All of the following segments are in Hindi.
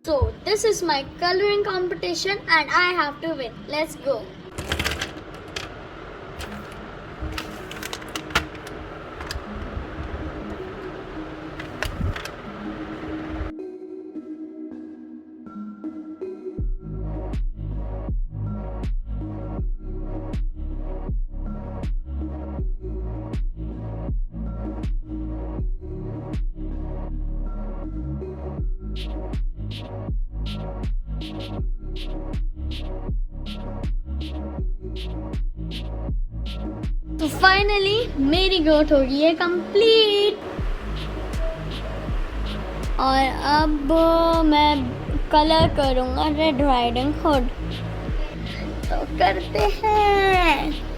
So this is my coloring competition and I have to win. Let's go. तो फाइनली मेरी गोट हो गई है कंप्लीट और अब मैं कलर करूँगा रेड राइडिंग हुड। तो करते हैं।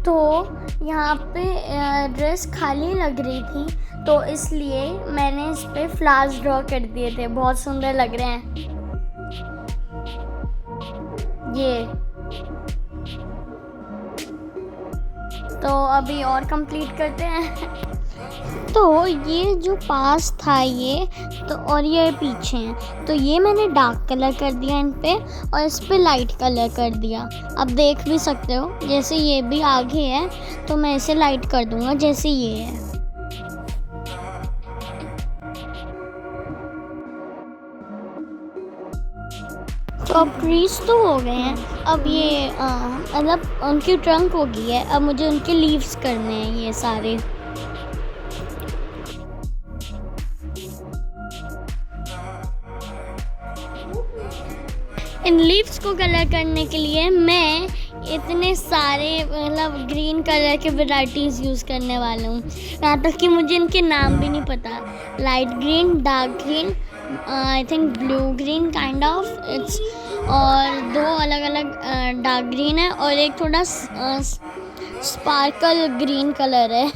तो यहाँ पे ड्रेस खाली लग रही थी तो इसलिए मैंने इस पे फ्लावर्स ड्रॉ कर दिए थे। बहुत सुंदर लग रहे हैं ये। तो अभी और कंप्लीट करते हैं। तो ये जो पास था ये तो और ये पीछे हैं तो ये मैंने डार्क कलर कर दिया इन पे और इस पे लाइट कलर कर दिया। अब देख भी सकते हो जैसे ये भी आगे है तो मैं इसे लाइट कर दूंगा जैसे ये है। तो अब ट्रीज तो हो गए हैं। अब ये मतलब उनकी ट्रंक हो गई है। अब मुझे उनके लीव्स करने हैं ये सारे। इन लीव्स को कलर करने के लिए मैं इतने सारे मतलब ग्रीन कलर के वैरायटीज़ यूज़ करने वाला हूँ। यहाँ तक कि मुझे इनके नाम भी नहीं पता। Light green, dark green, I think blue green kind of its, और दो अलग अलग डार्क ग्रीन है और एक थोड़ा स्पार्कल ग्रीन कलर है।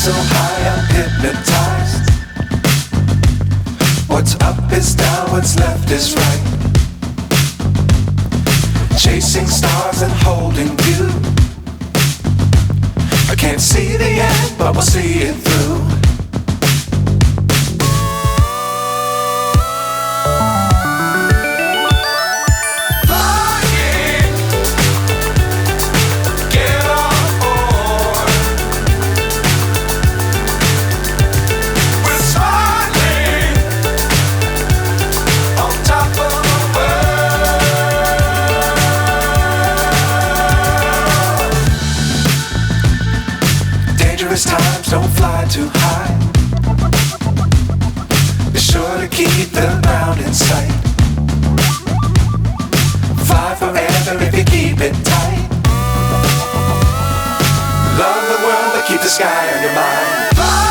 So high I'm hypnotized. What's up is down, what's left is right. Chasing stars and holding you. I can't see the end, but we'll see it through. Times don't fly too high. Be sure to keep the ground in sight. Fly forever if you keep it tight. Love the world but keep the sky on your mind. Fly.